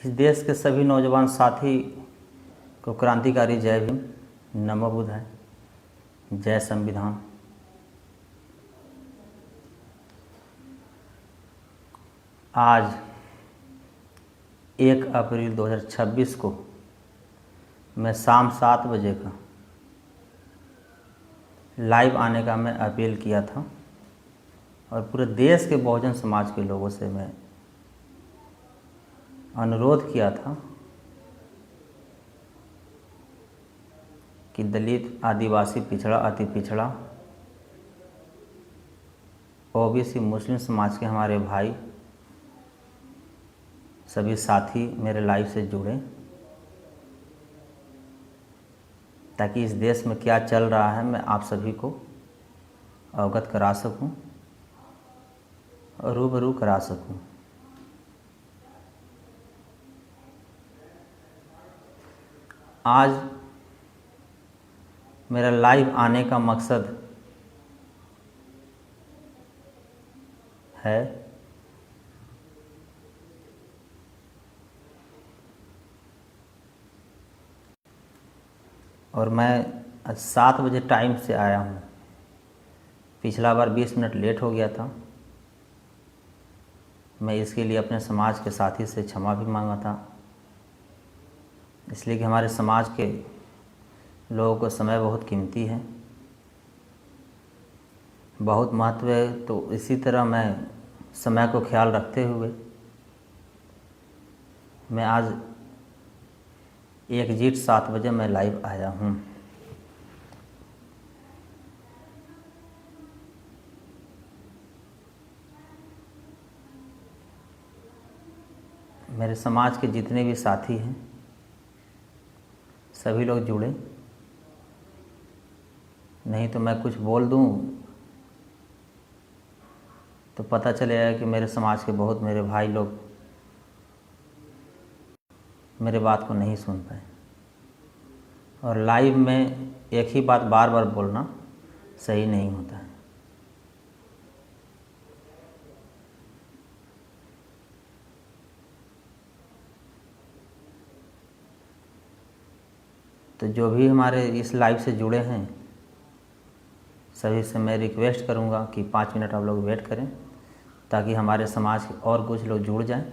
इस देश के सभी नौजवान साथी को क्रांतिकारी जय भीम, नमो बुद्धाय, जय संविधान। आज 1 अप्रैल 2026 को मैं शाम 7 बजे का लाइव आने का मैं अपील किया था और पूरे देश के बहुजन समाज के लोगों से मैं अनुरोध किया था कि दलित, आदिवासी, पिछड़ा, अति पिछड़ा, ओबीसी, मुस्लिम समाज के हमारे भाई सभी साथी मेरे लाइव से जुड़े ताकि इस देश में क्या चल रहा है मैं आप सभी को अवगत करा सकूं और रूबरू करा सकूं। आज मेरा लाइव आने का मकसद है और मैं 7 बजे टाइम से आया हूँ। पिछला बार 20 मिनट लेट हो गया था। मैं इसके लिए अपने समाज के साथी से क्षमा भी मांगा था, इसलिए कि हमारे समाज के लोगों को समय बहुत कीमती है, बहुत महत्व है। तो इसी तरह मैं समय को ख्याल रखते हुए मैं आज एग्जिट 7 बजे मैं लाइव आया हूँ। मेरे समाज के जितने भी साथी हैं सभी लोग जुड़े, नहीं तो मैं कुछ बोल दूँ तो पता चलेगा कि मेरे समाज के बहुत मेरे भाई लोग मेरे बात को नहीं सुन पाए। और लाइव में एक ही बात बार बार बोलना सही नहीं होता है। तो जो भी हमारे इस लाइव से जुड़े हैं सभी से मैं रिक्वेस्ट करूंगा कि 5 मिनट आप लोग वेट करें ताकि हमारे समाज के और कुछ लोग जुड़ जाएं।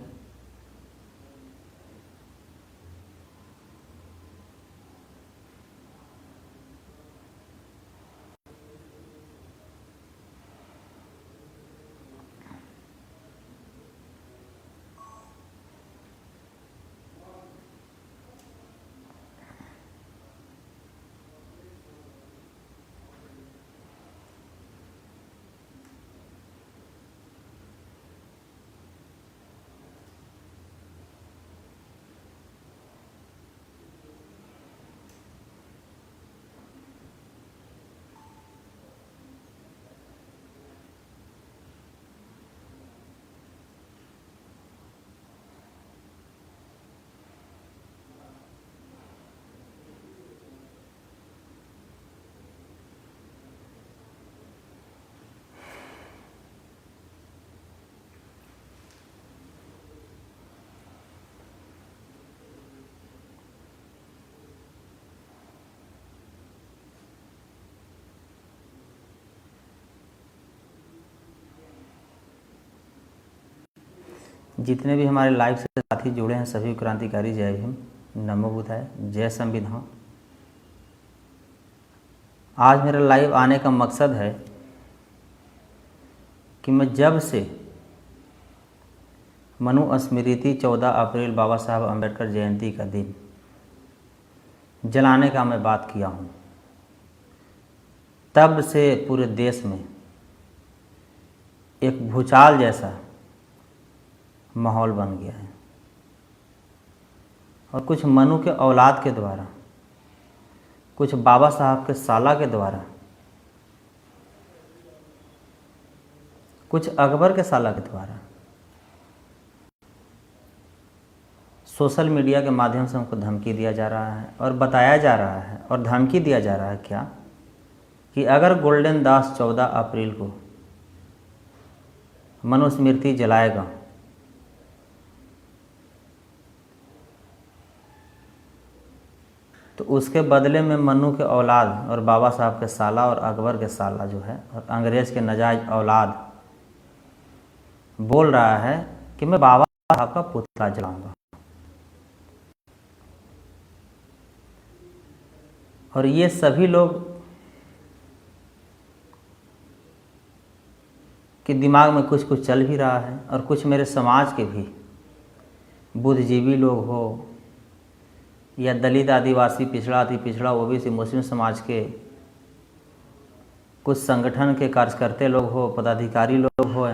जितने भी हमारे लाइव से साथी जुड़े हैं सभी क्रांतिकारी जय भीम, नमो बुद्धाय, जय संविधान। आज मेरा लाइव आने का मकसद है कि मैं जब से मनुस्मृति 14 अप्रैल बाबा साहब अम्बेडकर जयंती का दिन जलाने का मैं बात किया हूँ, तब से पूरे देश में एक भूचाल जैसा माहौल बन गया है और कुछ मनु के औलाद के द्वारा, कुछ बाबा साहब के साला के द्वारा, कुछ अकबर के साला के द्वारा सोशल मीडिया के माध्यम से हमको धमकी दिया जा रहा है और बताया जा रहा है और धमकी दिया जा रहा है क्या कि अगर गोल्डन दास 14 अप्रैल को मनुस्मृति जलाएगा उसके बदले में मन्नू के औलाद और बाबा साहब के साला और अकबर के साला जो है और अंग्रेज़ के नाजायज औलाद बोल रहा है कि मैं बाबा साहब का पुतला जलाऊंगा। और ये सभी लोग के दिमाग में कुछ कुछ चल भी रहा है, और कुछ मेरे समाज के भी बुद्धिजीवी लोग हो या दलित आदिवासी पिछड़ा अति पिछड़ा ओबीसी मुस्लिम समाज के कुछ संगठन के कार्यकर्ते लोग हो, पदाधिकारी लोग हो,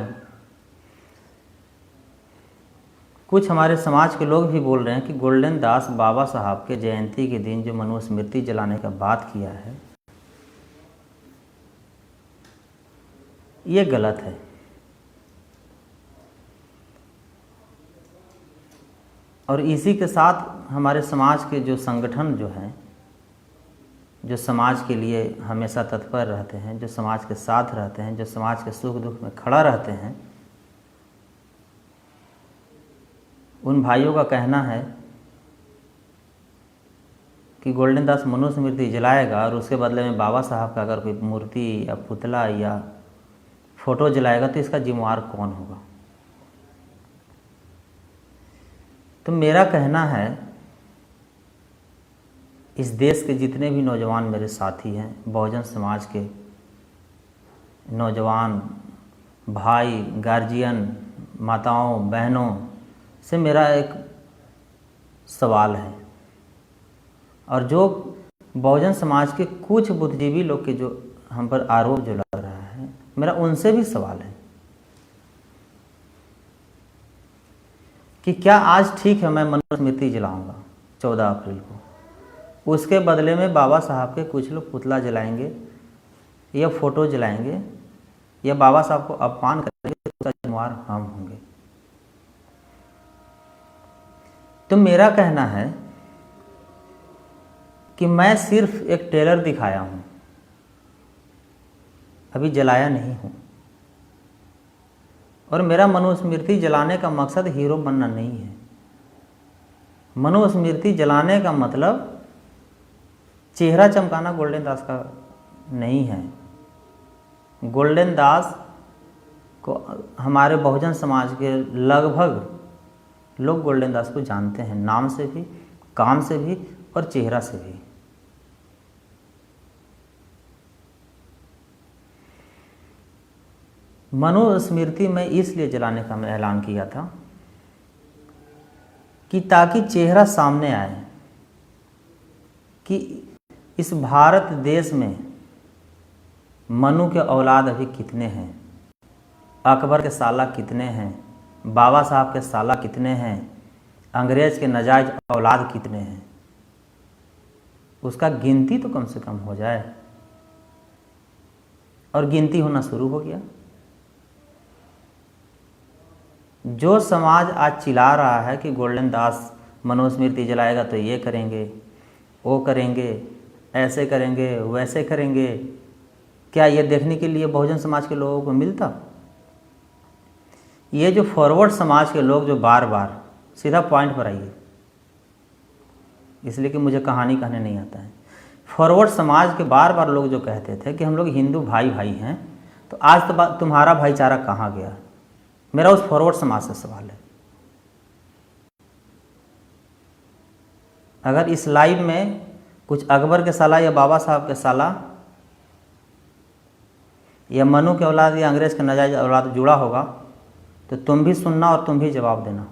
कुछ हमारे समाज के लोग भी बोल रहे हैं कि गोल्डन दास बाबा साहब के जयंती के दिन जो मनुस्मृति जलाने का बात किया है ये गलत है। और इसी के साथ हमारे समाज के जो संगठन जो हैं, जो समाज के लिए हमेशा तत्पर रहते हैं, जो समाज के साथ रहते हैं, जो समाज के सुख दुख में खड़ा रहते हैं, उन भाइयों का कहना है कि गोल्डन दास मनुस्मृति जलाएगा और उसके बदले में बाबा साहब का अगर कोई मूर्ति या पुतला या फोटो जलाएगा तो इसका जिम्मेवार कौन होगा। तो मेरा कहना है, इस देश के जितने भी नौजवान मेरे साथी हैं, बहुजन समाज के नौजवान भाई, गार्जियन, माताओं, बहनों से मेरा एक सवाल है, और जो बहुजन समाज के कुछ बुद्धिजीवी लोग के जो हम पर आरोप जो लग रहा है, मेरा उनसे भी सवाल है कि क्या आज ठीक है मैं मनुस्मृति जलाऊंगा 14 अप्रैल को, उसके बदले में बाबा साहब के कुछ लोग पुतला जलाएंगे या फोटो जलाएंगे या बाबा साहब को अपमान करेंगे, तो उसका जिम्मेवार हम होंगे। तो मेरा कहना है कि मैं सिर्फ एक ट्रेलर दिखाया हूं, अभी जलाया नहीं हूं, और मेरा मनुस्मृति जलाने का मकसद हीरो बनना नहीं है। मनुस्मृति जलाने का मतलब चेहरा चमकाना गोल्डन दास का नहीं है। गोल्डन दास को हमारे बहुजन समाज के लगभग लोग गोल्डन दास को जानते हैं, नाम से भी, काम से भी और चेहरा से भी। मनुस्मृति में इसलिए जलाने का मैं ऐलान किया था कि ताकि चेहरा सामने आए कि इस भारत देश में मनु के औलाद अभी कितने हैं, अकबर के साला कितने हैं, बाबा साहब के साला कितने हैं, अंग्रेज के नाजायज औलाद कितने हैं, उसका गिनती तो कम से कम हो जाए। और गिनती होना शुरू हो गया। जो समाज आज चिल्ला रहा है कि गोल्डन दास मनुस्मृति जलाएगा तो ये करेंगे, वो करेंगे, ऐसे करेंगे, वैसे करेंगे, क्या ये देखने के लिए बहुजन समाज के लोगों को मिलता? ये जो फॉरवर्ड समाज के लोग जो बार बार, सीधा पॉइंट पर आइए, इसलिए कि मुझे कहानी कहने नहीं आता है। फॉरवर्ड समाज के बार बार लोग जो कहते थे कि हम लोग हिंदू भाई भाई हैं, तो आज तो तुम्हारा भाईचारा कहाँ गया? मेरा उस फॉरवर्ड समाज से सवाल है। अगर इस लाइव में कुछ अकबर के साला या बाबा साहब के साला या मनु के औलाद या अंग्रेज के नाजायज औलाद जुड़ा होगा तो तुम भी सुनना और तुम भी जवाब देना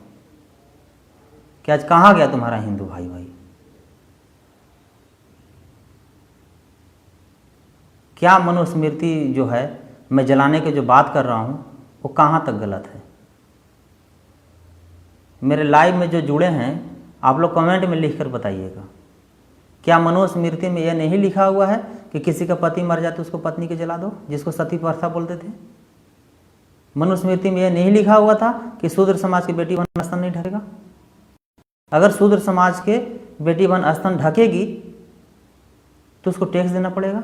कि आज कहाँ गया तुम्हारा हिंदू भाई भाई? क्या मनुस्मृति जो है मैं जलाने की जो बात कर रहा हूँ वो कहाँ तक गलत है? मेरे लाइव में जो जुड़े हैं आप लोग कमेंट में लिखकर बताइएगा। क्या मनुस्मृति में यह नहीं लिखा हुआ है कि किसी का पति मर जाए तो उसको पत्नी के जला दो, जिसको सती प्रथा बोलते थे? मनुस्मृति में यह नहीं लिखा हुआ था कि शूद्र समाज की बेटी बहन स्तन नहीं ढकेगा? अगर शूद्र समाज के बेटी बहन स्तन ढकेगी तो उसको टैक्स देना पड़ेगा।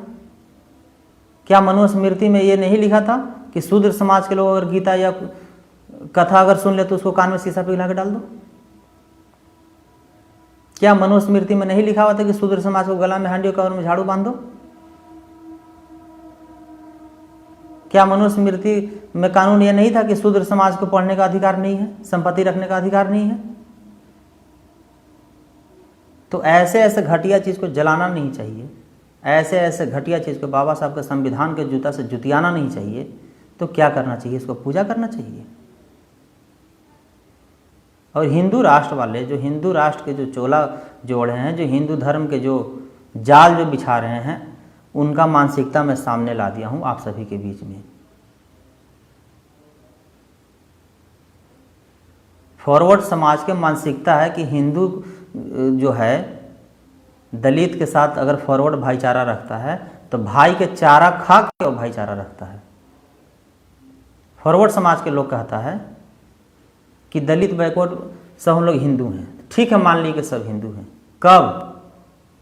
क्या मनुस्मृति में यह नहीं लिखा था कि शूद्र समाज के लोग अगर गीता या कथा अगर सुन ले तो उसको कान में शीशा पिघला के डाल दो? क्या मनुस्मृति में नहीं लिखा हुआ था कि शूद्र समाज को गला में हांडी और कमर में झाड़ू बांध दो? क्या मनुस्मृति में कानून ये नहीं था कि शूद्र समाज को पढ़ने का अधिकार नहीं है, संपत्ति रखने का अधिकार नहीं है? तो ऐसे ऐसे घटिया चीज को जलाना नहीं चाहिए, ऐसे ऐसे घटिया चीज को बाबा साहब के संविधान के जूता से जुतियाना नहीं चाहिए। तो क्या करना चाहिए? इसको पूजा करना चाहिए। और हिंदू राष्ट्र वाले, जो हिंदू राष्ट्र के जो चोला जोड़ हैं, जो हिंदू धर्म के जो जाल जो बिछा रहे हैं, उनका मानसिकता मैं सामने ला दिया हूं आप सभी के बीच में। फॉरवर्ड समाज के मानसिकता है कि हिंदू जो है दलित के साथ अगर फॉरवर्ड भाईचारा रखता है तो भाई के चारा खा के वो भाईचारा रखता है। फॉरवर्ड समाज के लोग कहता है कि दलित बैकवर्ड सब हम लोग हिंदू हैं। ठीक है, मान ली कि सब हिंदू हैं। कब?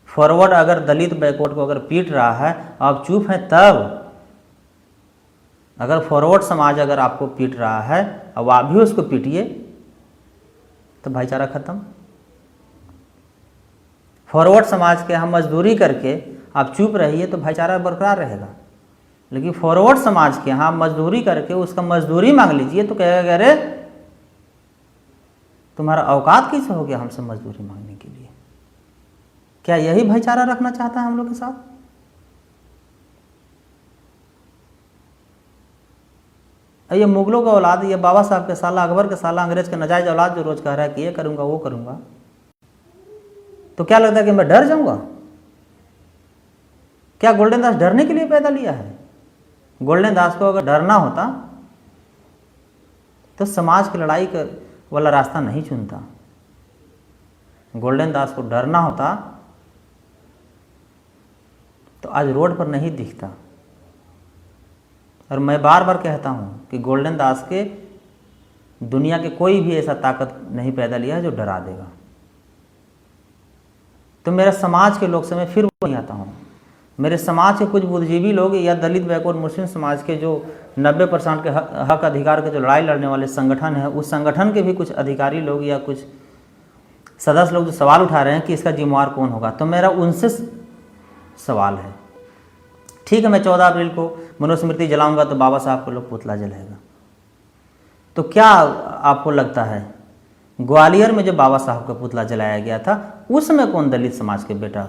फॉरवर्ड अगर दलित बैकवर्ड को अगर पीट रहा है, आप चुप हैं तब। अगर फॉरवर्ड समाज अगर आपको पीट रहा है अब आप भी उसको पीटिए, तो भाईचारा खत्म। फॉरवर्ड समाज के हम मजदूरी करके आप चुप रहिए तो भाईचारा बरकरार रहेगा। लेकिन फॉरवर्ड समाज के यहाँ मजदूरी करके उसका मजदूरी मांग लीजिए तो कहेगा अरे तुम्हारा औकात कैसे हो गया हमसे मजदूरी मांगने के लिए? क्या यही भाईचारा रखना चाहता है हम लोग के साथ? ये मुगलों का औलाद, ये बाबा साहब के साला, अकबर के साला, अंग्रेज के नाजायज औलाद जो रोज कह रहा है कि ये करूंगा वो करूंगा, तो क्या लगता है कि मैं डर जाऊंगा? क्या गोल्डन दास डरने के लिए पैदा लिया है? गोल्डन दास को अगर डरना होता तो समाज की लड़ाई वाला रास्ता नहीं चुनता। गोल्डन दास को डरना होता तो आज रोड पर नहीं दिखता। और मैं बार बार कहता हूँ कि गोल्डन दास के दुनिया के कोई भी ऐसा ताकत नहीं पैदा लिया है जो डरा देगा। तो मेरे समाज के लोग से मैं फिर वही आता हूँ, मेरे समाज के कुछ बुद्धिजीवी लोग या दलित बैकवर्ड मुस्लिम समाज के जो 90% के हक अधिकार के जो लड़ाई लड़ने वाले संगठन है, उस संगठन के भी कुछ अधिकारी लोग या कुछ सदस्य लोग जो सवाल उठा रहे हैं कि इसका जिम्मेवार कौन होगा, तो मेरा उनसे सवाल है। ठीक है, मैं 14 अप्रैल को मनुस्मृति जलाऊंगा तो बाबा साहब को लोग पुतला जलाएगा। तो क्या आपको लगता है ग्वालियर में जो बाबा साहब का पुतला जलाया गया था उसमें कौन दलित समाज के बेटा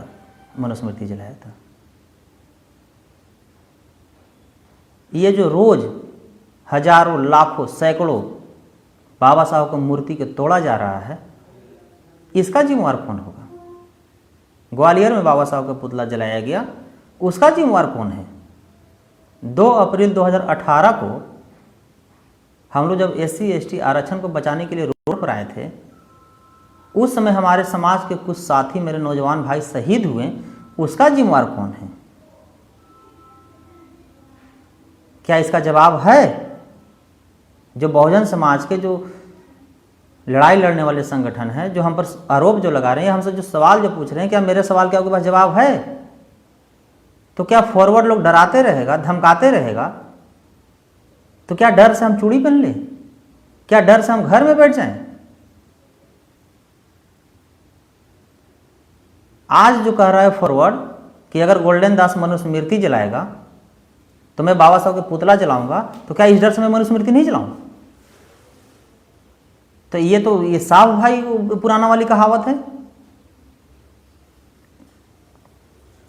मनुस्मृति जलाया था? ये जो रोज हजारों लाखों सैकड़ों बाबा साहब को मूर्ति के तोड़ा जा रहा है, इसका जिम्मेवार कौन होगा? ग्वालियर में बाबा साहब का पुतला जलाया गया, उसका जिम्मेवार कौन है? 2 अप्रैल 2018 को हम लोग जब SC ST आरक्षण को बचाने के लिए रोड पर आए थे, उस समय हमारे समाज के कुछ साथी, मेरे नौजवान भाई शहीद हुए, उसका जिम्मेवार कौन है? क्या इसका जवाब है? जो बहुजन समाज के जो लड़ाई लड़ने वाले संगठन हैं, जो हम पर आरोप जो लगा रहे हैं, हमसे जो सवाल जो पूछ रहे हैं, क्या मेरे सवाल के आपके पास जवाब है? तो क्या फॉरवर्ड लोग डराते रहेगा, धमकाते रहेगा? तो क्या डर से हम चूड़ी पहन लें? क्या डर से हम घर में बैठ जाएं? आज जो कह रहा है फॉरवर्ड कि अगर गोल्डन दास मनुस्मृति जलाएगा तो मैं बाबा साहब के पुतला जलाऊंगा, तो क्या इस डर से मैं मनुस्मृति नहीं जलाऊं? तो ये साफ भाई पुराना वाली कहावत है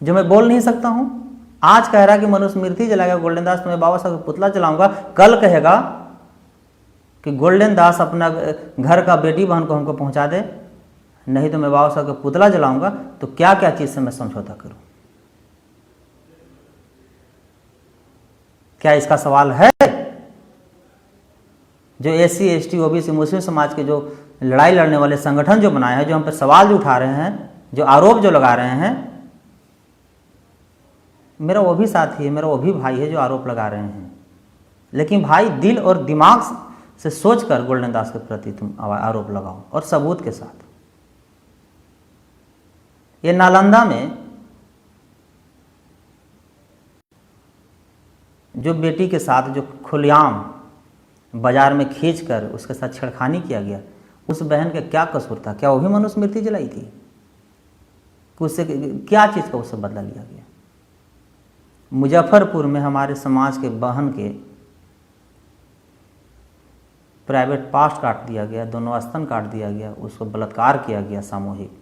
जो मैं बोल नहीं सकता हूं। आज कह रहा है कि मनुस्मृति जलाएगा गोल्डन दास, तो मैं बाबा साहब का पुतला जलाऊंगा। कल कहेगा कि गोल्डन दास अपना घर का बेटी बहन को हमको पहुंचा दे, नहीं तो मैं बाबा साहब का पुतला जलाऊंगा। तो क्या क्या चीज से मैं समझौता करूं? क्या इसका सवाल है? जो SC ST OBC मुस्लिम समाज के जो लड़ाई लड़ने वाले संगठन जो बनाए हैं, जो हम पर सवाल जो उठा रहे हैं, जो आरोप जो लगा रहे हैं, मेरा वो भी साथी है, मेरा वो भी भाई है जो आरोप लगा रहे हैं। लेकिन भाई दिल और दिमाग से सोचकर गोल्डन दास के प्रति तुम आरोप लगाओ और सबूत के साथ। ये नालंदा में जो बेटी के साथ जो खुलेआम बाजार में खींचकर उसके साथ छेड़खानी किया गया, उस बहन का क्या कसूर था? क्या वो भी मनुस्मृति जलाई थी? कि उससे क्या चीज़ का उससे बदला लिया गया। मुजफ्फरपुर में हमारे समाज के बहन के प्राइवेट पार्ट काट दिया गया, दोनों स्तन काट दिया गया, उसको बलात्कार किया गया सामूहिक।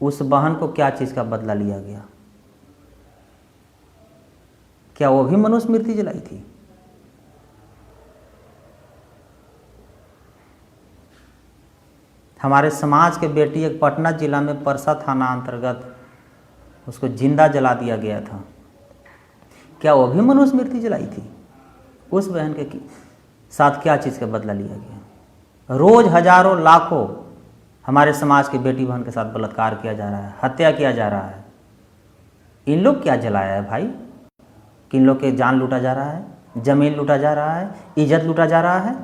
उस बहन को क्या चीज़ का बदला लिया गया? क्या वो भी मनुस्मृति जलाई थी? हमारे समाज के बेटी एक पटना जिला में परसा थाना अंतर्गत उसको जिंदा जला दिया गया था। क्या वो भी मनुस्मृति जलाई थी? उस बहन के साथ क्या चीज़ का बदला लिया गया? रोज हजारों लाखों हमारे समाज की बेटी बहन के साथ बलात्कार किया जा रहा है, हत्या किया जा रहा है। इन लोग क्या जलाया है भाई? कि इन लोग के जान लूटा जा रहा है, जमीन लूटा जा रहा है, इज्जत लूटा जा रहा है।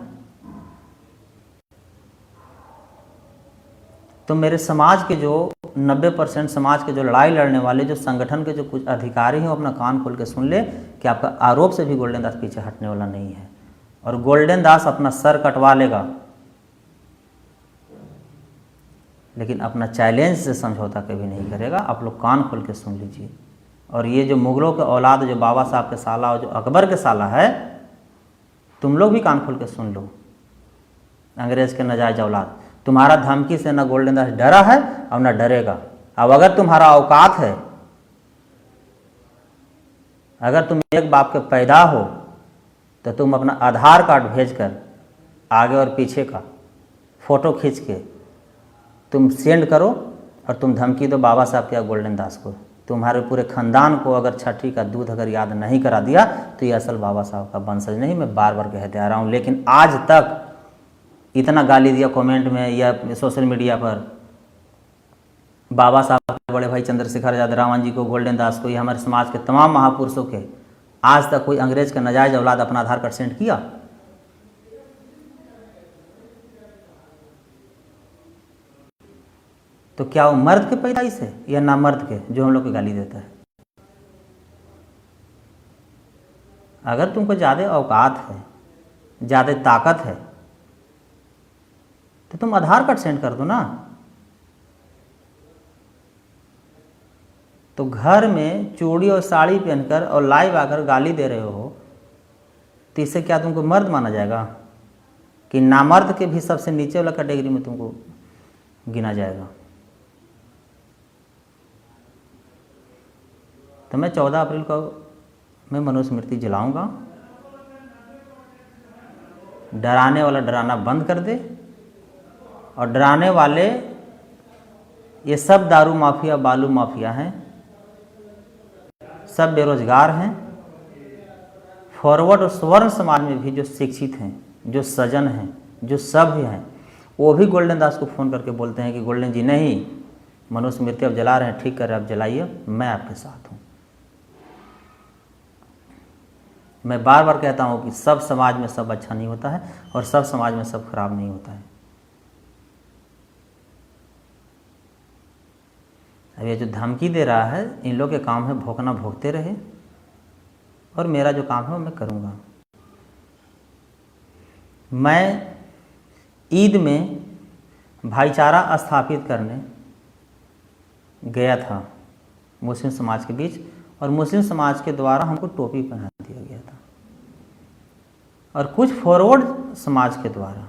तो मेरे समाज के जो 90% समाज के जो लड़ाई लड़ने वाले जो संगठन के जो कुछ अधिकारी हैं, वो अपना कान खोल के सुन ले कि आपका आरोप से भी गोल्डन दास पीछे हटने वाला नहीं है, और गोल्डन दास अपना सर कटवा लेगा, लेकिन अपना चैलेंज से समझौता कभी नहीं करेगा। आप लोग कान खोल के सुन लीजिए। और ये जो मुगलों के औलाद, जो बाबा साहब के साला और जो अकबर के साला है, तुम लोग भी कान खोल के सुन लो। अंग्रेज़ के नाजायज औलाद, तुम्हारा धमकी से ना गोल्डन दास डरा है और ना डरेगा। अब अगर तुम्हारा औकात है, अगर तुम एक बाप के पैदा हो, तो तुम अपना आधार कार्ड भेजकर आगे और पीछे का फ़ोटो खींच के तुम सेंड करो और तुम धमकी दो बाबा साहब के या गोल्डन दास को। तुम्हारे पूरे ख़ानदान को अगर छठी का दूध अगर याद नहीं करा दिया तो ये असल बाबा साहब का वंशज नहीं। मैं बार बार कहते आ रहा हूँ, लेकिन आज तक इतना गाली दिया कमेंट में या सोशल मीडिया पर बाबा साहब के बड़े भाई चंद्रशेखर आजाद, रावण जी को, गोल्डन दास को, ये हमारे समाज के तमाम महापुरुषों के, आज तक कोई अंग्रेज का नाजायज औलाद अपना आधार कार्ड सेंड किया? तो क्या वो मर्द के पैदाइश है या ना मर्द के जो हम लोग को गाली देता है? अगर तुमको ज़्यादा औकात है, ज़्यादा ताकत है, तो तुम आधार कार्ड सेंड कर दो ना। तो घर में चूड़ी और साड़ी पहनकर और लाइव आकर गाली दे रहे हो, तो इससे क्या तुमको मर्द माना जाएगा? कि नामर्द के भी सबसे नीचे वाला कैटेगरी में तुमको गिना जाएगा? तो मैं 14 अप्रैल को मैं मनुस्मृति जलाऊंगा। डराने वाला डराना बंद कर दे। और डराने वाले ये सब दारू माफिया, बालू माफिया हैं, सब बेरोजगार हैं। फॉरवर्ड और स्वर्ण समाज में भी जो शिक्षित हैं, जो सजन हैं, जो सभ्य हैं, वो भी गोल्डन दास को फ़ोन करके बोलते हैं कि गोल्डन जी नहीं, मनुस्मृति अब जला रहे हैं, ठीक कर रहे हैं, अब जलाइए, मैं आपके साथ हूँ। मैं बार बार कहता हूँ कि सब समाज में सब अच्छा नहीं होता है और सब समाज में सब खराब नहीं होता है। अब ये जो धमकी दे रहा है, इन लोग के काम है भोंकना, भोंकते रहे, और मेरा जो काम है वो मैं करूँगा। मैं ईद में भाईचारा स्थापित करने गया था मुस्लिम समाज के बीच, और मुस्लिम समाज के द्वारा हमको टोपी पहना दिया गया था, और कुछ फॉरवर्ड समाज के द्वारा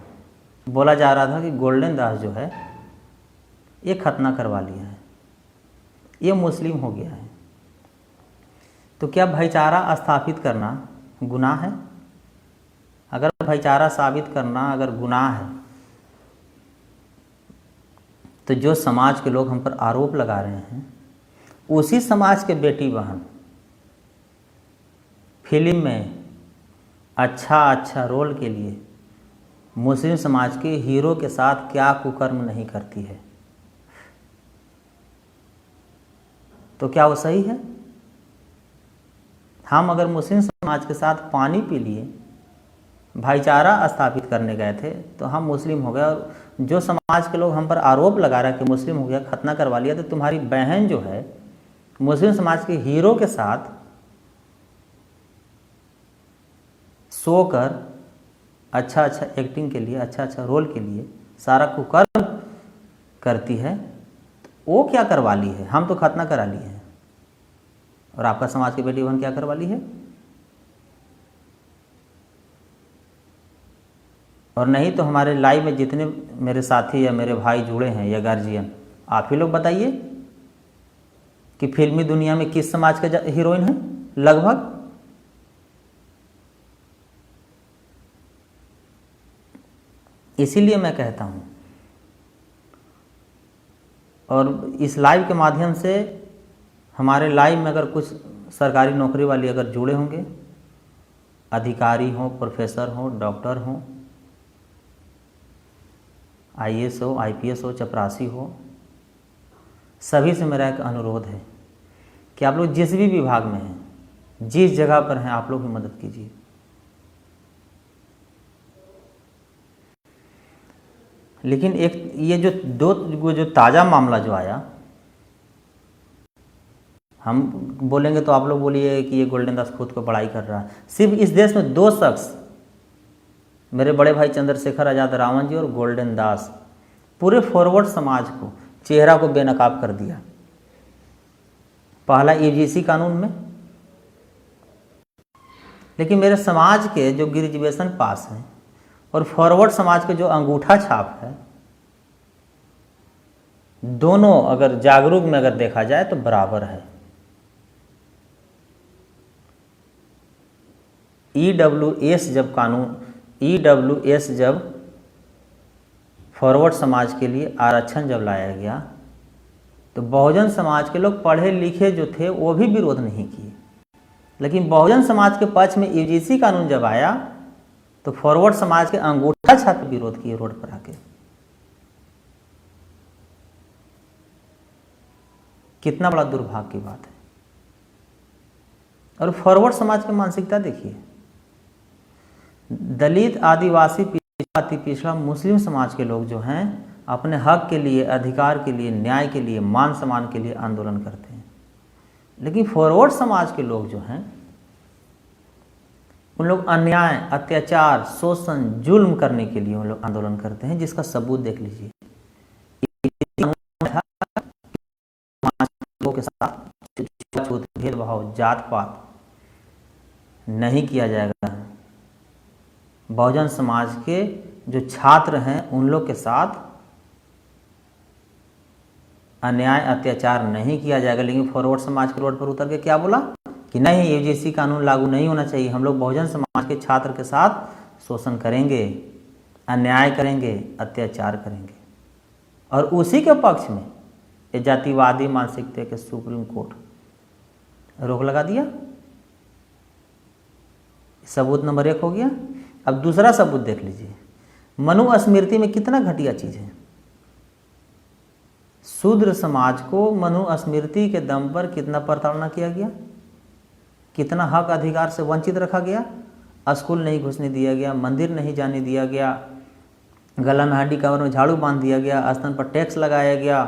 बोला जा रहा था कि गोल्डन दास जो है ये खतना करवा लिया है, ये मुस्लिम हो गया है। तो क्या भाईचारा स्थापित करना गुनाह है? अगर भाईचारा साबित करना अगर गुनाह है, तो जो समाज के लोग हम पर आरोप लगा रहे हैं, उसी समाज के बेटी बहन फिल्म में अच्छा रोल के लिए मुस्लिम समाज के हीरो के साथ क्या कुकर्म नहीं करती है? तो क्या वो सही है? हम अगर मुस्लिम समाज के साथ पानी पी लिए, भाईचारा स्थापित करने गए थे, तो हम मुस्लिम हो गए, और जो समाज के लोग हम पर आरोप लगा रहे हैं कि मुस्लिम हो गया, खतना करवा लिया, तो तुम्हारी बहन जो है मुस्लिम समाज के हीरो के साथ सोकर अच्छा एक्टिंग के लिए, अच्छा रोल के लिए सारा कुकर्म करती है। वो क्या करवा ली है? हम तो खतना करा लिए हैं, और आपका समाज की बेटी बहन क्या करवा ली है? और नहीं तो हमारे लाइव में जितने मेरे साथी या मेरे भाई जुड़े हैं या गार्जियन, आप ही लोग बताइए कि फिल्मी दुनिया में किस समाज का हीरोइन है लगभग? इसीलिए मैं कहता हूँ, और इस लाइव के माध्यम से हमारे लाइव में अगर कुछ सरकारी नौकरी वाली अगर जुड़े होंगे, अधिकारी हों, प्रोफेसर हों, डॉक्टर हों, आईएएस हो, आईपीएस हो, चपरासी हो, सभी से मेरा एक अनुरोध है कि आप लोग जिस भी विभाग में हैं, जिस जगह पर हैं, आप लोग भी मदद कीजिए। लेकिन एक ये जो ताज़ा मामला जो आया, हम बोलेंगे तो आप लोग बोलिए कि ये गोल्डन दास खुद को बड़ाई कर रहा है। सिर्फ इस देश में 2 शख्स, मेरे बड़े भाई चंद्रशेखर आज़ाद रावण जी और गोल्डन दास, पूरे फॉरवर्ड समाज को, चेहरा को बेनकाब कर दिया। पहला यूजीसी कानून में, लेकिन मेरे समाज के जो ग्रेजुएशन पास हैं और फॉरवर्ड समाज के जो अंगूठा छाप है, दोनों अगर जागरूक में अगर देखा जाए तो बराबर है। ईडब्ल्यूएस जब फॉरवर्ड समाज के लिए आरक्षण जब लाया गया, तो बहुजन समाज के लोग पढ़े लिखे जो थे वो भी विरोध नहीं किए, लेकिन बहुजन समाज के पक्ष में यूजीसी कानून जब आया तो फॉरवर्ड समाज के अंगूठा छाप विरोध किए रोड पर आके। कितना बड़ा दुर्भाग्य की बात है। और फॉरवर्ड समाज की मानसिकता देखिए, दलित, आदिवासी, अति पिछड़ा, मुस्लिम समाज के लोग जो हैं अपने हक के लिए, अधिकार के लिए, न्याय के लिए, मान सम्मान के लिए आंदोलन करते हैं। लेकिन फॉरवर्ड समाज के लोग जो हैं उन लोग अन्याय, अत्याचार, शोषण, जुल्म करने के लिए उन लोग आंदोलन करते हैं, जिसका सबूत देख लीजिए। लोगों के साथ भेदभाव, जात पात नहीं किया जाएगा। बहुजन समाज के जो छात्र हैं उन लोग के साथ अन्याय, अत्याचार नहीं किया जाएगा। लेकिन फॉरवर्ड समाज के रोड पर उतर के क्या बोला कि नहीं, यूजीसी कानून लागू नहीं होना चाहिए, हम लोग बहुजन समाज के छात्र के साथ शोषण करेंगे, अन्याय करेंगे, अत्याचार करेंगे। और उसी के पक्ष में ये जातिवादी मानसिकता के सुप्रीम कोर्ट रोक लगा दिया। सबूत नंबर 1 हो गया। अब दूसरा सबूत देख लीजिए, मनुस्मृति में कितना घटिया चीज है। शूद्र समाज को मनुस्मृति के दम पर कितना प्रताड़ना किया गया, कितना हक अधिकार से वंचित रखा गया। स्कूल नहीं घुसने दिया गया, मंदिर नहीं जाने दिया गया, गला में हड्डी, कमर में झाड़ू बांध दिया गया, स्तन पर टैक्स लगाया गया।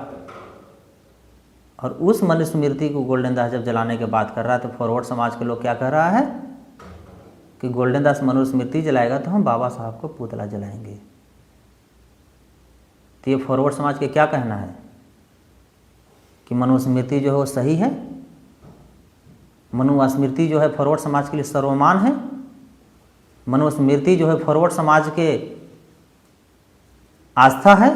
और उस मनुस्मृति को गोल्डन दास जब जलाने की बात कर रहा है तो फॉरवर्ड समाज के लोग क्या कह रहा है कि गोल्डन दास मनुस्मृति जलाएगा तो हम बाबा साहब को पुतला जलाएंगे। तो ये फॉरवर्ड समाज के क्या कहना है कि मनुस्मृति जो है वो सही है, मनुस्मृति जो है फॉरवर्ड समाज के लिए सर्वमान है, मनुस्मृति जो है फॉरवर्ड समाज के आस्था है।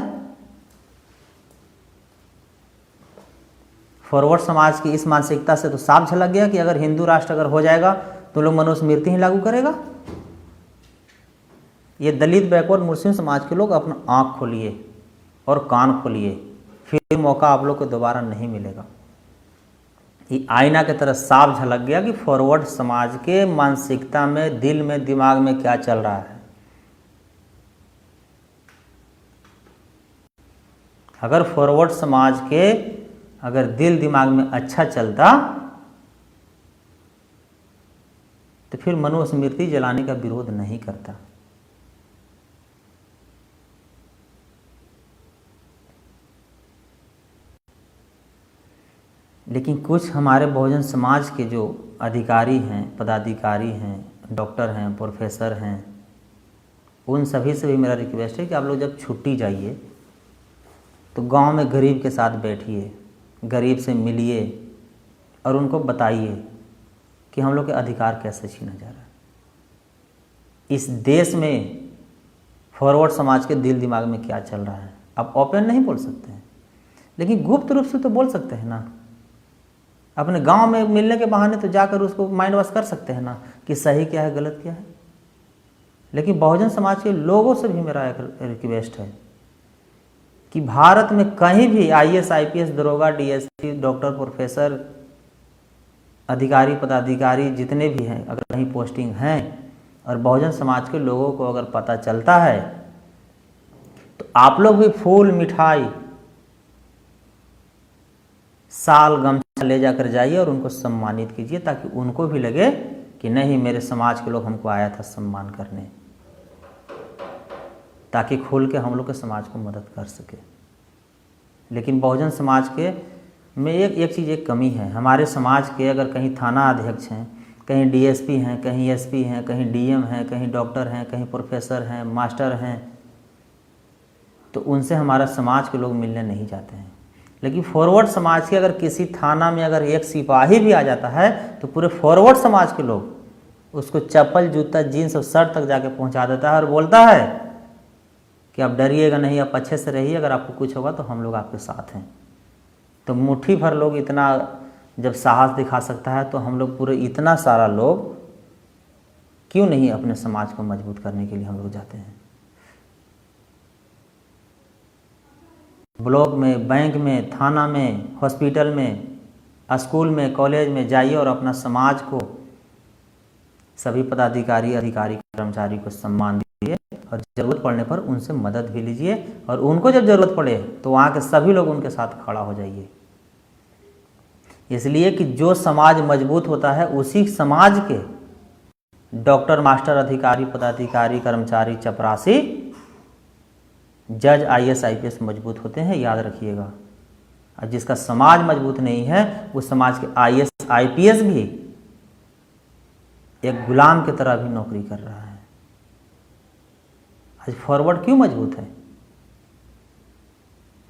फॉरवर्ड समाज की इस मानसिकता से तो साफ झलक गया कि अगर हिंदू राष्ट्र अगर हो जाएगा तो लोग मनुस्मृति ही लागू करेगा। ये दलित, बैकवर्ड, मुस्लिम समाज के लोग अपना आंख खोलिए और कान खोलिए, फिर मौका आप लोग को दोबारा नहीं मिलेगा। ये आईना की तरह साफ झलक गया कि फॉरवर्ड समाज के मानसिकता में, दिल में, दिमाग में क्या चल रहा है। अगर फॉरवर्ड समाज के अगर दिल दिमाग में अच्छा चलता तो फिर मनुस्मृति जलाने का विरोध नहीं करता। लेकिन कुछ हमारे बहुजन समाज के जो अधिकारी हैं, पदाधिकारी हैं, डॉक्टर हैं, प्रोफेसर हैं, उन सभी से भी मेरा रिक्वेस्ट है कि आप लोग जब छुट्टी जाइए तो गांव में गरीब के साथ बैठिए, गरीब से मिलिए और उनको बताइए कि हम लोग के अधिकार कैसे छीना जा रहा है। इस देश में फॉरवर्ड समाज के दिल दिमाग में क्या चल रहा है आप ओपन नहीं बोल सकते हैं, लेकिन गुप्त रूप से तो बोल सकते हैं ना। अपने गांव में मिलने के बहाने तो जाकर उसको माइंड वॉश कर सकते हैं ना कि सही क्या है गलत क्या है। लेकिन बहुजन समाज के लोगों से भी मेरा एक रिक्वेस्ट है कि भारत में कहीं भी IAS IPS दरोगा DSP डॉक्टर प्रोफेसर अधिकारी पदाधिकारी जितने भी हैं अगर कहीं पोस्टिंग हैं और बहुजन समाज के लोगों को अगर पता चलता है तो आप लोग भी फूल मिठाई साल गमछा ले जाकर जाइए और उनको सम्मानित कीजिए ताकि उनको भी लगे कि नहीं मेरे समाज के लोग हमको आया था सम्मान करने, ताकि खुल के हम लोग के समाज को मदद कर सके। लेकिन बहुजन समाज के में एक चीज़ एक कमी है। हमारे समाज के अगर कहीं थाना अध्यक्ष हैं, कहीं DSP हैं, कहीं SP हैं, कहीं DM हैं, कहीं डॉक्टर हैं, कहीं प्रोफेसर हैं, मास्टर हैं, तो उनसे हमारा समाज के लोग मिलने नहीं जाते हैं। लेकिन फॉरवर्ड समाज के अगर किसी थाना में अगर एक सिपाही भी आ जाता है तो पूरे फॉरवर्ड समाज के लोग उसको चप्पल जूता जीन्स और शर्ट तक जाके पहुंचा देता है और बोलता है कि आप डरिएगा नहीं, आप अच्छे से रहिए, अगर आपको कुछ होगा तो हम लोग आपके साथ हैं। तो मुट्ठी भर लोग इतना जब साहस दिखा सकता है तो हम लोग पूरे इतना सारा लोग क्यों नहीं अपने समाज को मजबूत करने के लिए हम लोग जाते हैं। ब्लॉक में, बैंक में, थाना में, हॉस्पिटल में, स्कूल में, कॉलेज में जाइए और अपना समाज को सभी पदाधिकारी अधिकारी कर्मचारी को सम्मान दीजिए और ज़रूरत पड़ने पर उनसे मदद भी लीजिए और उनको जब ज़रूरत पड़े तो वहाँ के सभी लोग उनके साथ खड़ा हो जाइए। इसलिए कि जो समाज मजबूत होता है उसी समाज के डॉक्टर मास्टर अधिकारी पदाधिकारी कर्मचारी चपरासी जज IAS IPS मजबूत होते हैं, याद रखिएगा। और जिसका समाज मजबूत नहीं है उस समाज के IAS IPS भी एक गुलाम की तरह भी नौकरी कर रहा है। आज फॉरवर्ड क्यों मजबूत है?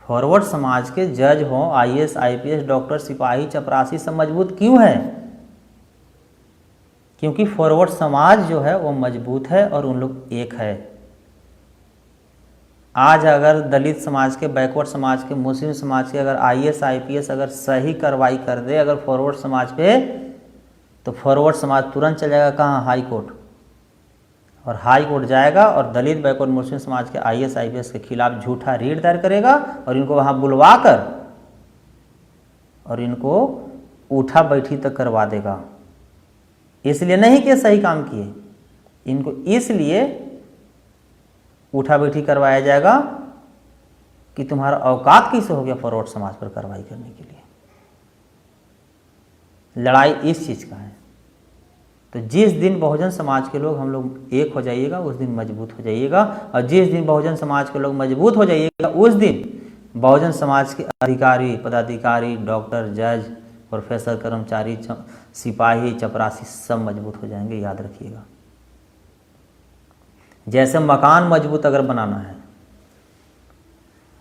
फॉरवर्ड समाज के जज हो, IAS IPS डॉक्टर सिपाही चपरासी सब मजबूत क्यों है? क्योंकि फॉरवर्ड समाज जो है वो मजबूत है और उन लोग एक है। आज अगर दलित समाज के, बैकवर्ड समाज के, मुस्लिम समाज के अगर IAS IPS अगर सही कार्रवाई कर दे अगर फॉरवर्ड समाज पे, तो फॉरवर्ड समाज तुरंत चल जाएगा कहाँ? High court. और हाई कोर्ट जाएगा और दलित बैकवर्ड मुस्लिम समाज के IAS IPS के खिलाफ झूठा रीट दायर करेगा और इनको वहाँ बुलवा कर और इनको उठा बैठी तक करवा देगा। इसलिए नहीं कि सही काम किए, इनको इसलिए उठा बैठी करवाया जाएगा कि तुम्हारा औकात कैसे हो गया फॉरवर्ड समाज पर कार्रवाई करने के लिए। लड़ाई इस चीज़ का है। तो जिस दिन बहुजन समाज के लोग हम लोग एक हो जाइएगा उस दिन मजबूत हो जाइएगा, और जिस दिन बहुजन समाज के लोग मजबूत हो जाइएगा उस दिन बहुजन समाज के अधिकारी पदाधिकारी डॉक्टर जज प्रोफेसर कर्मचारी सिपाही चपरासी सब मजबूत हो जाएंगे, याद रखिएगा। जैसे मकान मजबूत अगर बनाना है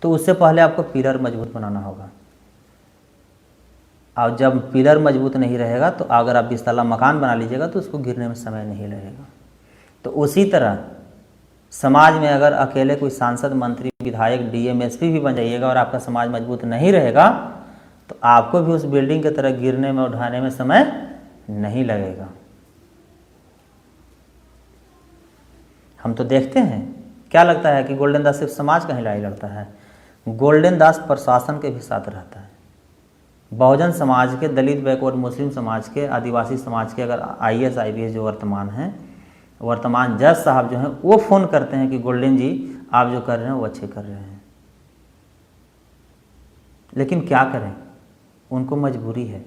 तो उससे पहले आपको पिलर मजबूत बनाना होगा, और जब पिलर मजबूत नहीं रहेगा तो अगर आप 20 तल्ला मकान बना लीजिएगा तो उसको गिरने में समय नहीं लगेगा। तो उसी तरह समाज में अगर अकेले कोई सांसद मंत्री विधायक DM SP भी बन जाइएगा और आपका समाज मजबूत नहीं रहेगा तो आपको भी उस बिल्डिंग की तरह गिरने में उठाने में समय नहीं लगेगा। हम तो देखते हैं, क्या लगता है कि गोल्डन दास सिर्फ समाज का ही लड़ाई लड़ता है? गोल्डन दास प्रशासन के भी साथ रहता है। बहुजन समाज के, दलित बैकवर्ड मुस्लिम समाज के, आदिवासी समाज के अगर IAS IPS जो वर्तमान हैं, वर्तमान जज साहब जो हैं वो फ़ोन करते हैं कि गोल्डन जी आप जो कर रहे हैं वो अच्छे कर रहे हैं, लेकिन क्या करें, उनको मजबूरी है,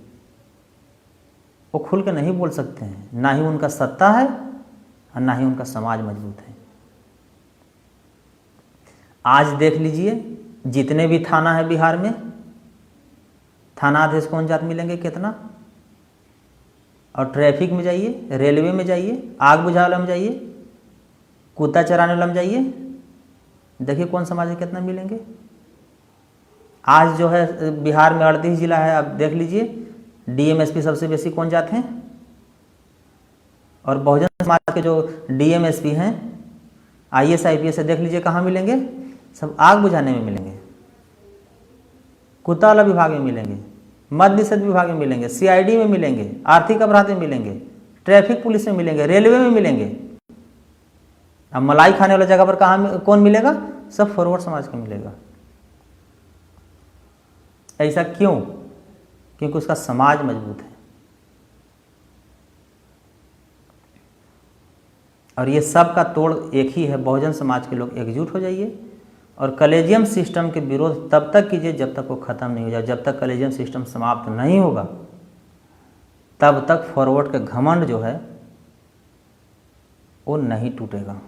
वो खुल के नहीं बोल सकते हैं। ना ही उनका सत्ता है और ना ही उनका समाज मजबूत है। आज देख लीजिए जितने भी थाना है बिहार में, थाना अध्यक्ष कौन जात मिलेंगे कितना? और ट्रैफिक में जाइए, रेलवे में जाइए, आग बुझाने वाला में जाइए, कुत्ता चराने वाला में जाइए, देखिए कौन समाज के कितना मिलेंगे। आज जो है बिहार में 38 जिला है, आप देख लीजिए डीएमएसपी सबसे बेसी कौन जाते हैं, और बहुजन समाज के जो डीएमएसपी हैं आईएएस आईपीएस से देख लीजिए कहाँ मिलेंगे, सब आग बुझाने में मिलेंगे, कुत्ता वाला विभाग में मिलेंगे, मद्य निषेध विभाग में मिलेंगे, सीआईडी में मिलेंगे, आर्थिक अपराध में मिलेंगे, ट्रैफिक पुलिस में मिलेंगे, रेलवे में मिलेंगे। अब मलाई खाने वाला जगह पर कहाँ कौन मिलेगा, सब फॉरवर्ड समाज का मिलेगा। ऐसा क्यों? क्योंकि उसका समाज मजबूत है। और ये सब का तोड़ एक ही है, बहुजन समाज के लोग एकजुट हो जाइए और कलेजियम सिस्टम के विरोध तब तक कीजिए जब तक वो खत्म नहीं हो जाए। जब तक कलेजियम सिस्टम समाप्त नहीं होगा तब तक फॉरवर्ड का घमंड जो है वो नहीं टूटेगा।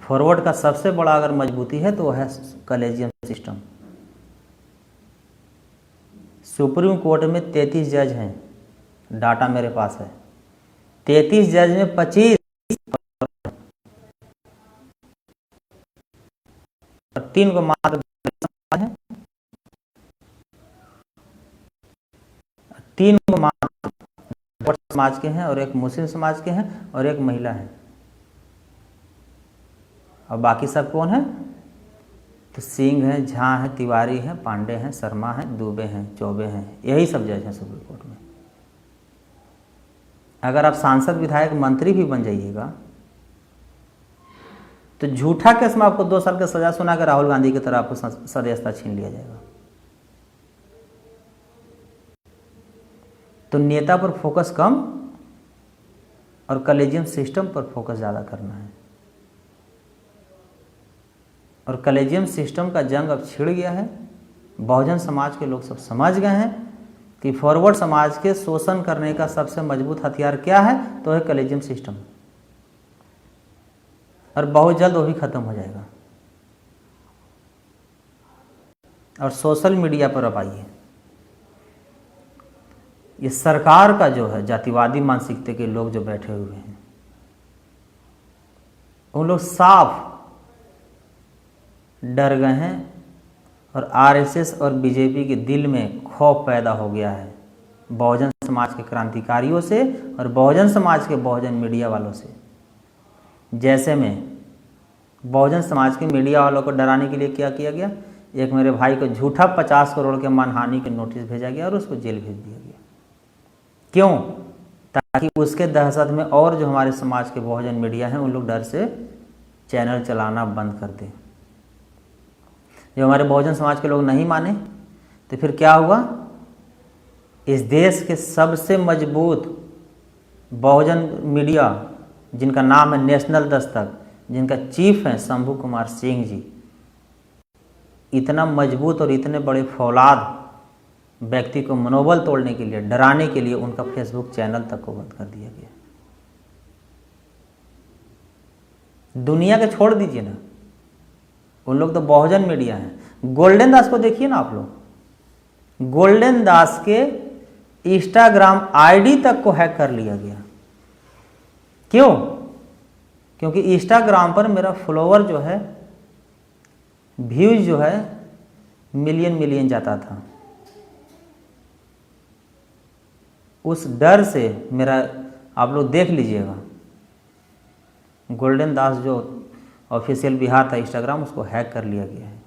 फॉरवर्ड का सबसे बड़ा अगर मजबूती है तो वह है कलेजियम सिस्टम। सुप्रीम कोर्ट में 33 जज हैं, डाटा मेरे पास है। 33 जज में 25 और 3 को मात्र है, 3 को मात्र समाज के हैं और एक मुस्लिम समाज के हैं और एक महिला है। और बाकी सब कौन है? तो सिंह हैं, झा हैं, तिवारी हैं, पांडे हैं, शर्मा हैं, दुबे हैं, चौबे हैं, यही सब जज हैं सुप्रीम कोर्ट में। अगर आप सांसद विधायक मंत्री भी बन जाइएगा तो झूठा केस में आपको 2 साल की सजा सुना कर राहुल गांधी की तरह आपको सदस्यता छीन लिया जाएगा। तो नेता पर फोकस कम और कलेजियम सिस्टम पर फोकस ज़्यादा करना है। और कलेजियम सिस्टम का जंग अब छिड़ गया है। बहुजन समाज के लोग सब समझ गए हैं कि फॉरवर्ड समाज के शोषण करने का सबसे मजबूत हथियार क्या है, तो है कलेजियम सिस्टम। और बहुत जल्द वो भी खत्म हो जाएगा। और सोशल मीडिया पर अब आइए, ये सरकार का जो है जातिवादी मानसिकता के लोग जो बैठे हुए हैं उन लोग साफ डर गए हैं और आरएसएस और बीजेपी के दिल में खौफ पैदा हो गया है बहुजन समाज के क्रांतिकारियों से और बहुजन समाज के बहुजन मीडिया वालों से। जैसे में बहुजन समाज के मीडिया वालों को डराने के लिए क्या किया गया, एक मेरे भाई को झूठा 50 करोड़ के मानहानि के नोटिस भेजा गया और उसको जेल भेज दिया गया। क्यों? ताकि उसके दहशत में और जो हमारे समाज के बहुजन मीडिया हैं उन लोग डर से चैनल चलाना बंद कर दें। जो हमारे बहुजन समाज के लोग नहीं माने तो फिर क्या हुआ, इस देश के सबसे मजबूत बहुजन मीडिया जिनका नाम है नेशनल दस्तक, जिनका चीफ हैं शंभू कुमार सिंह जी, इतना मजबूत और इतने बड़े फौलाद व्यक्ति को मनोबल तोड़ने के लिए, डराने के लिए उनका फेसबुक चैनल तक को बंद कर दिया गया। दुनिया के छोड़ दीजिए ना, उन लोग तो बहुजन मीडिया हैं। गोल्डन दास को देखिए ना आप लोग, गोल्डन दास के इंस्टाग्राम आईडी तक को हैक कर लिया गया। क्यों? क्योंकि इंस्टाग्राम पर मेरा फॉलोवर जो है, व्यूज जो है मिलियन जाता था। उस डर से मेरा, आप लोग देख लीजिएगा, गोल्डन दास जो ऑफिशियल बिहार था इंस्टाग्राम, उसको हैक कर लिया गया है।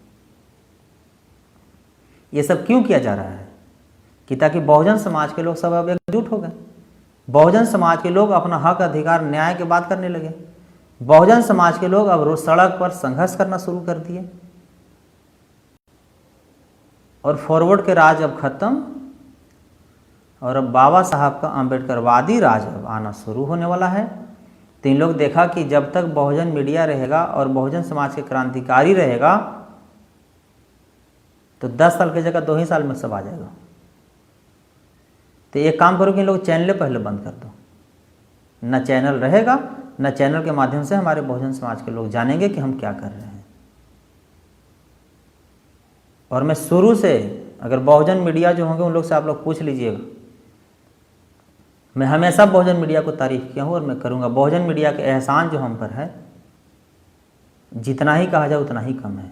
ये सब क्यों किया जा रहा है? कि ताकि बहुजन समाज के लोग सब अब एकजुट हो गए। बहुजन समाज के लोग अपना हक, अधिकार, न्याय की बात करने लगे। बहुजन समाज के लोग अब रोज सड़क पर संघर्ष करना शुरू कर दिए। और फॉरवर्ड के राज अब खत्म और अब बाबा साहब का अम्बेडकरवादी राज अब आना शुरू होने वाला है। तो इन लोग देखा कि जब तक बहुजन मीडिया रहेगा और बहुजन समाज के क्रांतिकारी रहेगा तो 10 साल की जगह 2 ही साल में सब आ जाएगा। तो एक काम करो कि इन लोग चैनल पहले बंद कर दो, न चैनल रहेगा, न चैनल के माध्यम से हमारे बहुजन समाज के लोग जानेंगे कि हम क्या कर रहे हैं। और मैं शुरू से, अगर बहुजन मीडिया जो होंगे उन लोग से आप लोग पूछ लीजिएगा, मैं हमेशा बहुजन मीडिया को तारीफ किया हूँ और मैं करूँगा। बहुजन मीडिया के एहसान जो हम पर है, जितना ही कहा जाए उतना ही कम है।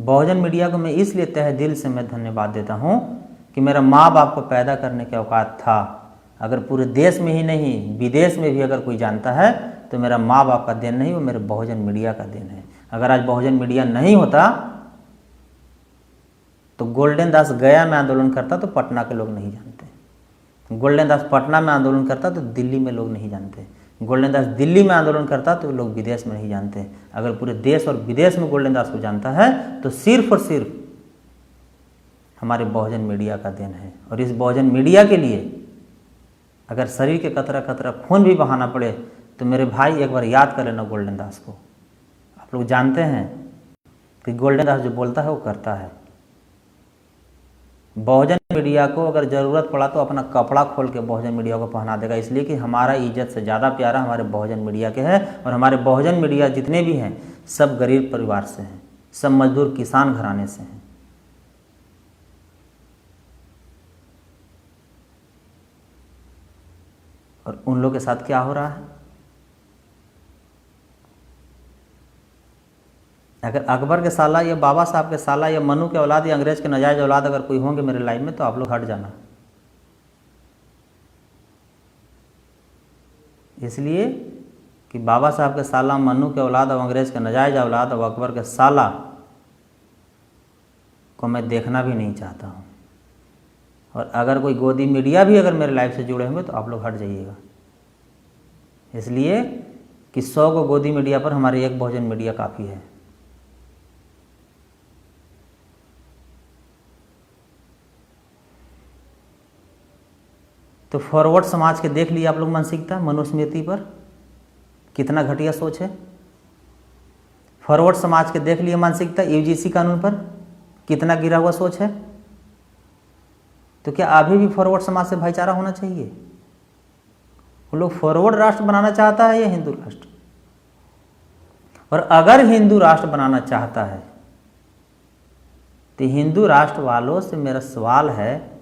बहुजन मीडिया को मैं इसलिए तहे दिल से मैं धन्यवाद देता हूँ कि मेरा माँ बाप को पैदा करने के औकात था। अगर पूरे देश में ही नहीं, विदेश में भी अगर कोई जानता है तो मेरा माँ बाप का देन नहीं, वो मेरे बहुजन मीडिया का देन है। अगर आज बहुजन मीडिया नहीं होता तो गोल्डन दास गया में आंदोलन करता तो पटना के लोग नहीं जानते, गोल्डन दास पटना में आंदोलन करता तो दिल्ली में लोग नहीं जानते, गोल्डन दास दिल्ली में आंदोलन करता तो लोग विदेश में नहीं जानते। अगर पूरे देश और विदेश में गोल्डन दास को जानता है तो सिर्फ और सिर्फ हमारे बहुजन मीडिया का देन है। और इस बहुजन मीडिया के लिए अगर शरीर के कतरा कतरा खून भी बहाना पड़े तो मेरे भाई एक बार याद कर लेना गोल्डन दास को। आप लोग जानते हैं कि गोल्डन दास जो बोलता है वो करता है। बहुजन मीडिया को अगर ज़रूरत पड़ा तो अपना कपड़ा खोल के बहुजन मीडिया को पहना देगा, इसलिए कि हमारा इज्जत से ज़्यादा प्यारा हमारे बहुजन मीडिया के है। और हमारे बहुजन मीडिया जितने भी हैं सब गरीब परिवार से हैं, सब मजदूर किसान घराने से हैं। और उन लोग के साथ क्या हो रहा है? अगर अकबर के साला या बाबा साहब के साला या मनु के औलाद या अंग्रेज के नाजायज औलाद अगर कोई होंगे मेरे लाइफ में तो आप लोग हट जाना। इसलिए कि बाबा साहब के साला, मनु के औलाद और अंग्रेज के नाजायज औलाद और अकबर के साला को मैं देखना भी नहीं चाहता हूँ। और अगर कोई गोदी मीडिया भी अगर मेरे लाइफ से जुड़े होंगे तो आप लोग हट जाइएगा, इसलिए कि 100 को गोदी मीडिया पर हमारे एक बहुजन मीडिया काफ़ी है। तो फॉरवर्ड समाज के देख लिए आप लोग मानसिकता मनुस्मृति पर कितना घटिया सोच है। फॉरवर्ड समाज के देख लिए मानसिकता यूजीसी कानून पर कितना गिरा हुआ सोच है। तो क्या अभी भी फॉरवर्ड समाज से भाईचारा होना चाहिए? वो लोग फॉरवर्ड राष्ट्र बनाना चाहता है या हिंदू राष्ट्र? और अगर हिंदू राष्ट्र बनाना चाहता है तो हिंदू राष्ट्र वालों से मेरा सवाल है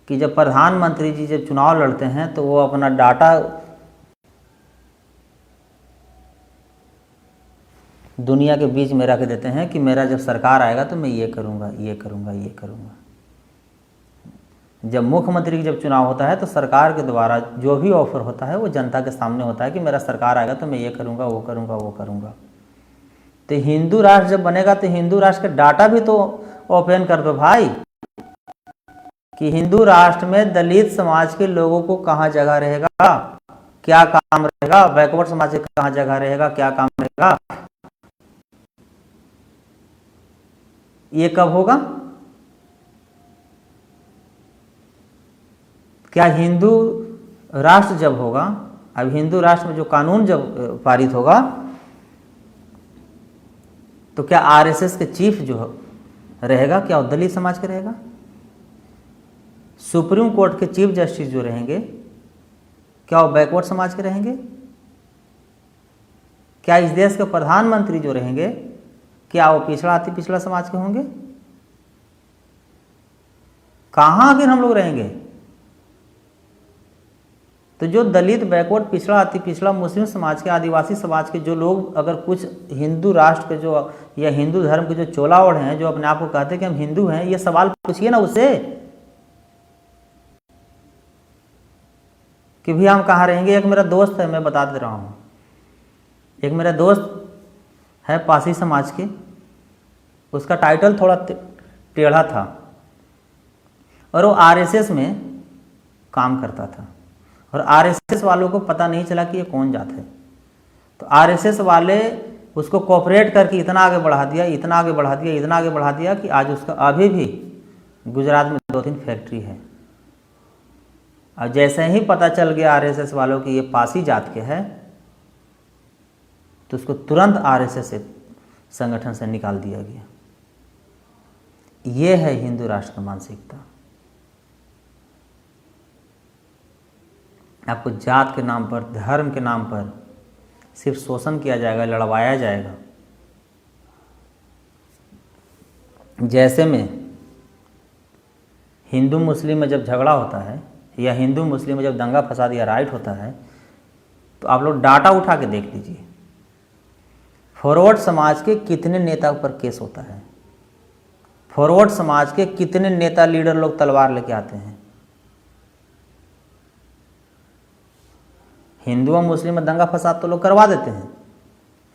कि जब प्रधानमंत्री जी जब चुनाव लड़ते हैं तो वो अपना डाटा दुनिया के बीच में रख देते हैं कि मेरा जब सरकार आएगा तो मैं ये करूँगा, ये करूँगा, ये करूँगा। जब मुख्यमंत्री की जब चुनाव होता है तो सरकार के द्वारा जो भी ऑफर होता है वो जनता के सामने होता है कि मेरा सरकार आएगा तो मैं ये करूँगा, वो करूँगा, वो करूँगा। तो हिंदू राष्ट्र जब बनेगा तो हिंदू राष्ट्र का डाटा भी तो ओपन कर दो भाई, कि हिंदू राष्ट्र में दलित समाज के लोगों को कहाँ जगह रहेगा, क्या काम रहेगा, बैकवर्ड समाज के कहाँ जगह रहेगा, क्या काम रहेगा। ये कब होगा? क्या हिंदू राष्ट्र जब होगा, अब हिंदू राष्ट्र में जो कानून जब पारित होगा तो क्या आरएसएस के चीफ जो रहेगा क्या वो दलित समाज के रहेगा? सुप्रीम कोर्ट के चीफ जस्टिस जो रहेंगे क्या वो बैकवर्ड समाज के रहेंगे? क्या इस देश के प्रधानमंत्री जो रहेंगे क्या वो पिछड़ा अति पिछड़ा समाज के होंगे? कहाँ आखिर हम लोग रहेंगे? तो जो दलित, बैकवर्ड, पिछड़ा, अति पिछड़ा, मुस्लिम समाज के, आदिवासी समाज के जो लोग अगर कुछ हिंदू राष्ट्र के जो या हिंदू धर्म के जो चोलावड़ हैं, जो अपने आप को कहते हैं कि हम हिंदू हैं, ये सवाल पूछिए ना उससे कि भी हम कहाँ रहेंगे। एक मेरा दोस्त है, मैं बता दे रहा हूँ, एक मेरा दोस्त है पासी समाज के, उसका टाइटल थोड़ा टेढ़ा था और वो आरएसएस में काम करता था और आरएसएस वालों को पता नहीं चला कि ये कौन जात है। तो आरएसएस वाले उसको कोऑपरेट करके इतना आगे बढ़ा दिया, इतना आगे बढ़ा दिया, इतना आगे बढ़ा दिया कि आज उसका अभी भी गुजरात में 2-3 फैक्ट्री है। और जैसे ही पता चल गया आरएसएस वालों की ये पासी जात के है तो उसको तुरंत आरएसएस से संगठन से निकाल दिया गया। ये है हिंदू राष्ट्र मानसिकता। आपको जात के नाम पर, धर्म के नाम पर सिर्फ शोषण किया जाएगा, लड़वाया जाएगा। जैसे में हिंदू मुस्लिम में जब झगड़ा होता है या हिंदू मुस्लिम में जब दंगा फसाद या राइट होता है तो आप लोग डाटा उठा के देख लीजिए। फॉरवर्ड समाज के कितने नेता पर केस होता है? फॉरवर्ड समाज के कितने नेता लीडर लोग तलवार लेके आते हैं? हिंदू और मुस्लिम में दंगा फसाद तो लोग करवा देते हैं,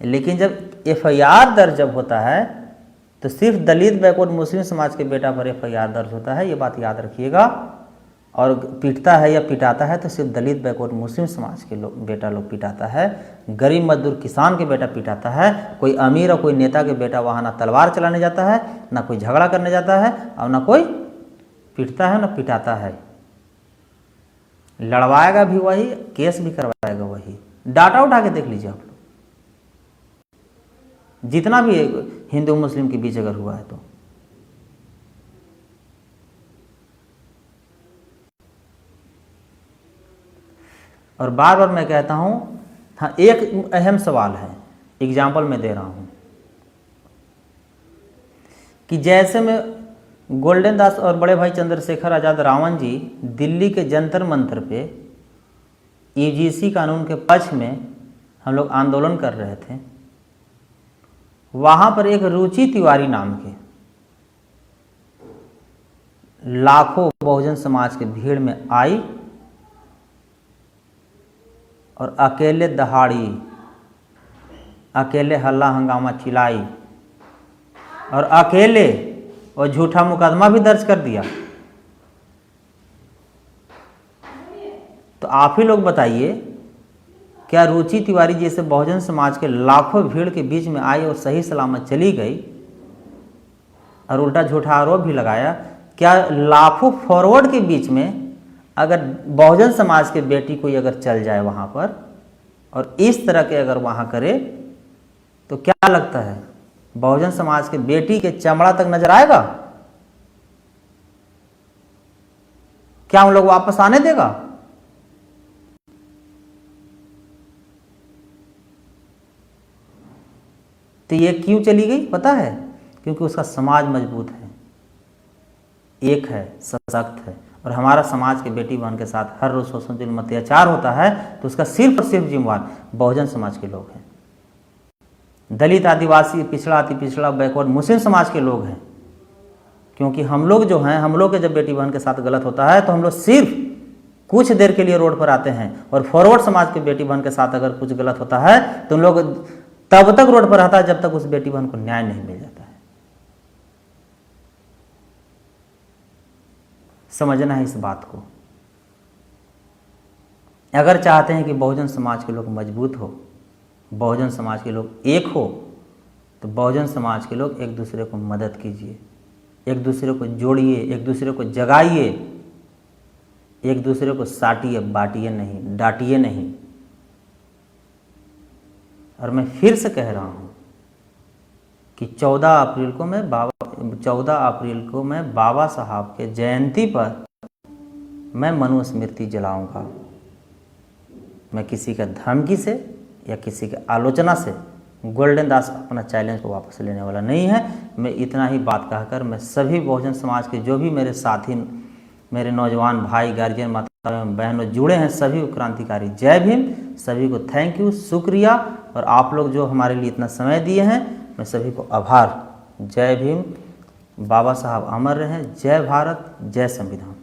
लेकिन जब एफआईआर दर्ज जब होता है तो सिर्फ दलित बैकवर्ड मुस्लिम समाज के बेटा पर एफआईआर दर्ज होता है, ये बात याद रखिएगा। और पीटता है या पिटाता है तो सिर्फ दलित बैकवर्ड मुस्लिम समाज के लोग बेटा लोग पिटाता है, गरीब मजदूर किसान के बेटा पिटाता है। कोई अमीर और कोई नेता के बेटा वहाँ ना तलवार चलाने जाता है, ना कोई झगड़ा करने जाता है, और ना कोई पीटता है ना पिटाता है। लड़वाएगा भी वही, केस भी करवाएगा वही। डाटा उठा के देख लीजिए आप लोग, जितना भी हिंदू मुस्लिम के बीच अगर हुआ है तो। और बार बार मैं कहता हूं, हाँ एक अहम सवाल है, एग्जाम्पल मैं दे रहा हूं कि जैसे मैं गोल्डन दास और बड़े भाई चंद्रशेखर आज़ाद रावण जी दिल्ली के जंतर मंतर पे यूजीसी कानून के पक्ष में हम लोग आंदोलन कर रहे थे। वहाँ पर एक रुचि तिवारी नाम के लाखों बहुजन समाज के भीड़ में आई और अकेले दहाड़ी, अकेले हल्ला हंगामा चिल्लाई और अकेले और झूठा मुकदमा भी दर्ज कर दिया। तो आप ही लोग बताइए, क्या रुचि तिवारी जैसे बहुजन समाज के लाखों भीड़ के बीच में आई और सही सलामत चली गई और उल्टा झूठा आरोप भी लगाया? क्या लाखों फॉरवर्ड के बीच में अगर बहुजन समाज के बेटी कोई अगर चल जाए वहाँ पर और इस तरह के अगर वहाँ करे तो क्या लगता है बहुजन समाज के बेटी के चमड़ा तक नजर आएगा? क्या हम लोग वापस आने देगा? तो ये क्यों चली गई पता है? क्योंकि उसका समाज मजबूत है, एक है, सशक्त है। और हमारा समाज के बेटी बहन के साथ हर रोज शोषण जुल्म अत्याचार होता है तो उसका सिर्फ और सिर्फ जिम्मेवार बहुजन समाज के लोग हैं। दलित, आदिवासी, पिछड़ा, अति पिछड़ा, बैकवर्ड मुस्लिम समाज के लोग हैं। क्योंकि हम लोग जो हैं, हम लोग के जब बेटी बहन के साथ गलत होता है तो हम लोग सिर्फ कुछ देर के लिए रोड पर आते हैं, और फॉरवर्ड समाज के बेटी बहन के साथ अगर कुछ गलत होता है तो हम लोग तब तक रोड पर रहता है जब तक उस बेटी बहन को न्याय नहीं मिल जाता है। समझना है इस बात को। अगर चाहते हैं कि बहुजन समाज के लोग मजबूत हो, बहुजन समाज के लोग एक हो, तो बहुजन समाज के लोग एक दूसरे को मदद कीजिए, एक दूसरे को जोड़िए, एक दूसरे को जगाइए, एक दूसरे को साटिए, बांटिए नहीं, डांटिए नहीं। और मैं फिर से कह रहा हूँ कि 14 अप्रैल को मैं बाबा साहब के जयंती पर मैं मनुस्मृति जलाऊंगा। मैं किसी का धमकी से या किसी के आलोचना से गोल्डन दास अपना चैलेंज को वापस लेने वाला नहीं है। मैं इतना ही बात कहकर मैं सभी बहुजन समाज के जो भी मेरे साथी, मेरे नौजवान भाई, गार्जियन, माता बहनों जुड़े हैं, सभी को क्रांतिकारी जय भीम, सभी को थैंक यू, शुक्रिया। और आप लोग जो हमारे लिए इतना समय दिए हैं, मैं सभी को आभार। जय भीम, बाबा साहब अमर रहें, जय भारत, जय संविधान।